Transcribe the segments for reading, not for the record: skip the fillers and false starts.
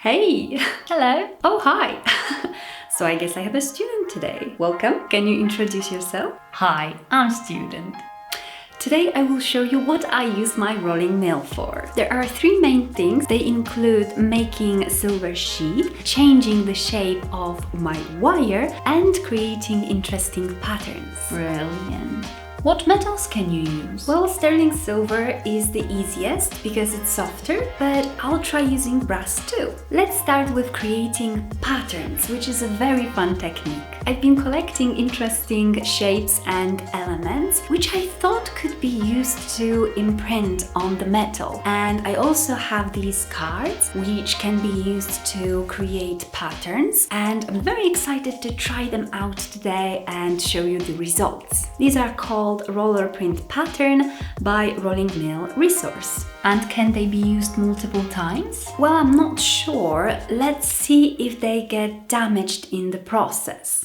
Hey! Hello! Oh, hi! So I guess I have a student today. Welcome. Can you introduce yourself? Hi, I'm student. Today I will show you what I use my rolling mill for. There are three main things. They include making a silver sheet, changing the shape of my wire, and creating interesting patterns. Brilliant. What metals can you use? Well, sterling silver is the easiest because it's softer, but I'll try using brass too. Let's start with creating patterns, which is a very fun technique. I've been collecting interesting shapes and elements, which I thought could be used to imprint on the metal. And I also have these cards, which can be used to create patterns. And I'm very excited to try them out today and show you the results. These are called Roller Print Pattern by Rolling Mill Resource. And can they be used multiple times? Well, I'm not sure. Let's see if they get damaged in the process.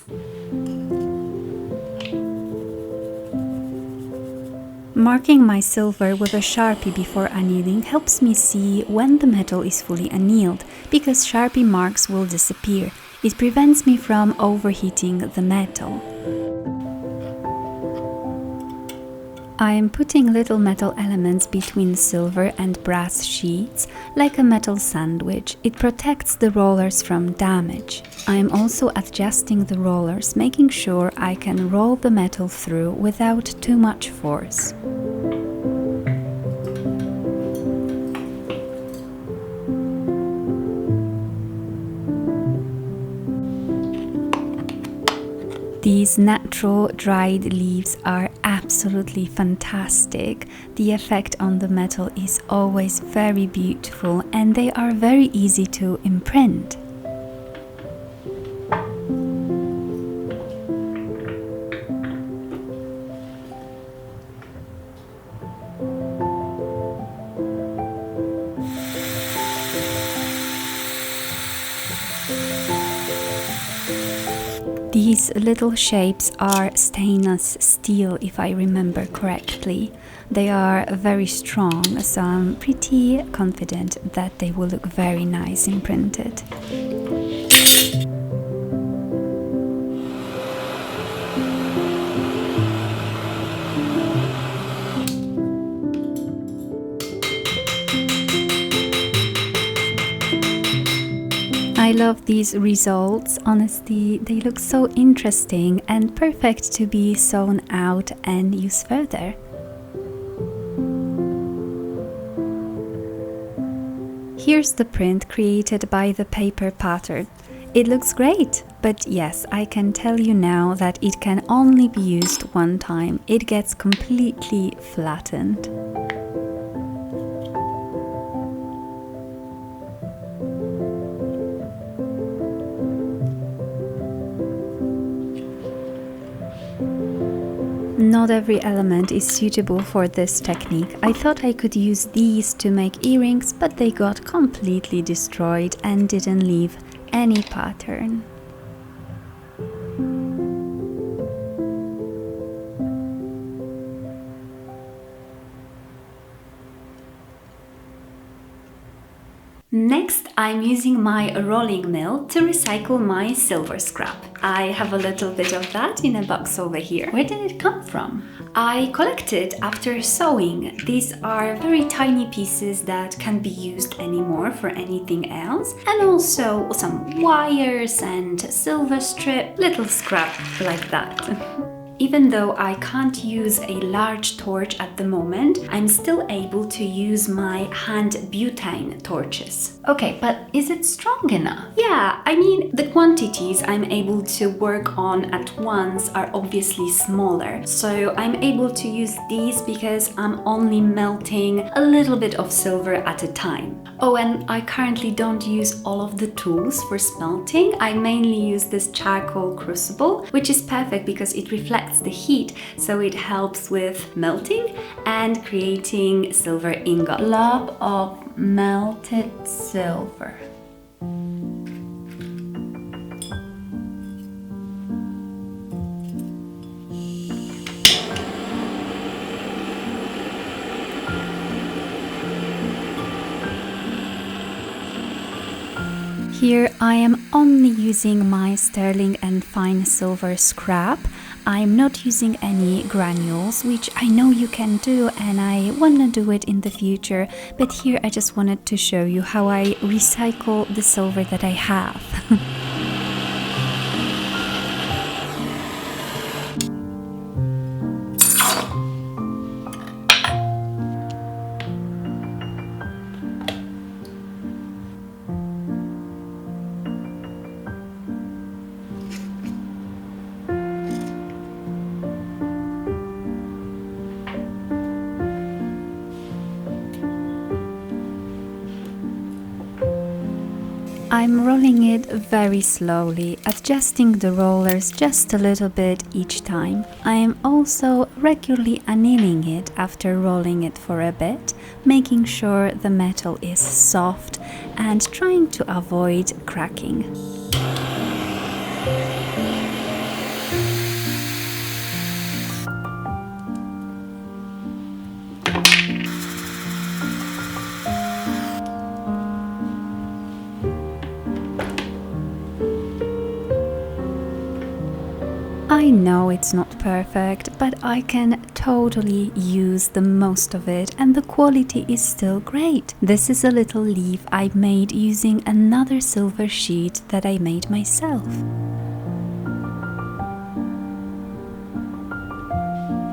Marking my silver with a Sharpie before annealing helps me see when the metal is fully annealed, because Sharpie marks will disappear. It prevents me from overheating the metal. I am putting little metal elements between silver and brass sheets, like a metal sandwich. It protects the rollers from damage. I am also adjusting the rollers, making sure I can roll the metal through without too much force. These natural dried leaves are absolutely fantastic. The effect on the metal is always very beautiful and they are very easy to imprint. These little shapes are stainless steel, if I remember correctly. They are very strong, so I'm pretty confident that they will look very nice imprinted. I love these results. Honestly, they look so interesting and perfect to be sewn out and used further. Here's the print created by the paper pattern. It looks great, but yes, I can tell you now that it can only be used one time. It gets completely flattened. Not every element is suitable for this technique. I thought I could use these to make earrings, but they got completely destroyed and didn't leave any pattern. Next, I'm using my rolling mill to recycle my silver scrap. I have a little bit of that in a box over here. Where did it come from? I collected after sewing. These are very tiny pieces that can't be used anymore for anything else. And also some wires and silver strip, little scrap like that. Even though I can't use a large torch at the moment, I'm still able to use my hand butane torches. Okay, but is it strong enough? Yeah, I mean, the quantities I'm able to work on at once are obviously smaller. So I'm able to use these because I'm only melting a little bit of silver at a time. Oh, and I currently don't use all of the tools for smelting. I mainly use this charcoal crucible, which is perfect because it reflects the heat, so it helps with melting and creating silver ingot. Blob of melted silver. Here I am only using my sterling and fine silver scrap. I'm not using any granules, which I know you can do and I want to do it in the future, but here I just wanted to show you how I recycle the silver that I have. I'm rolling it very slowly, adjusting the rollers just a little bit each time. I am also regularly annealing it after rolling it for a bit, making sure the metal is soft and trying to avoid cracking. I know it's not perfect, but I can totally use the most of it and the quality is still great. This is a little leaf I made using another silver sheet that I made myself.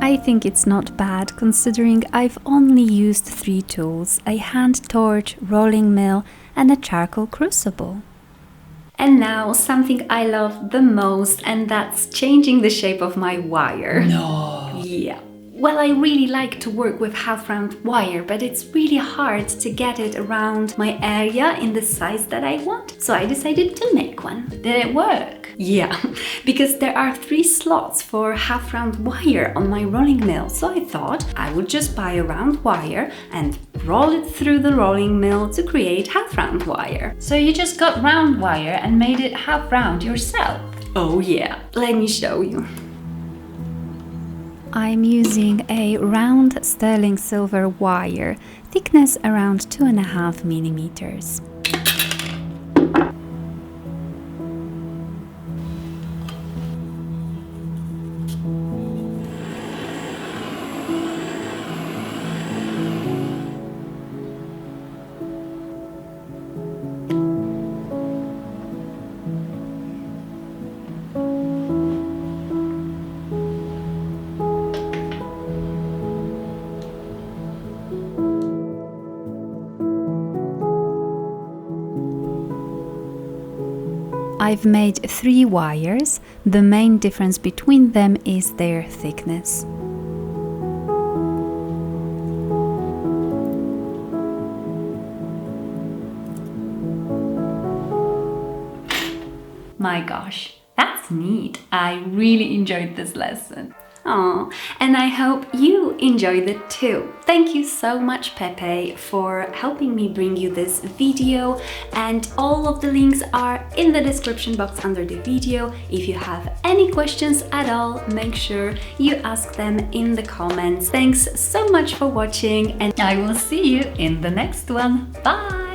I think it's not bad considering I've only used 3 tools, a hand torch, rolling mill and a charcoal crucible. And now something I love the most, and that's changing the shape of my wire. No. Yeah. Well, I really like to work with half-round wire, but it's really hard to get it around my area in the size that I want. So I decided to make one. Did it work? Yeah, because there are 3 slots for half-round wire on my rolling mill. So I thought I would just buy a round wire and roll it through the rolling mill to create half-round wire. So you just got round wire and made it half round yourself? Oh yeah, let me show you. I'm using a round sterling silver wire, thickness around 2.5 millimeters. I've made 3 wires. The main difference between them is their thickness. My gosh, that's neat. I really enjoyed this lesson. Oh, and I hope you enjoyed it too. Thank you so much, Pepe, for helping me bring you this video, and all of the links are in the description box under the video. If you have any questions at all, make sure you ask them in the comments. Thanks so much for watching, and I will see you in the next one. Bye!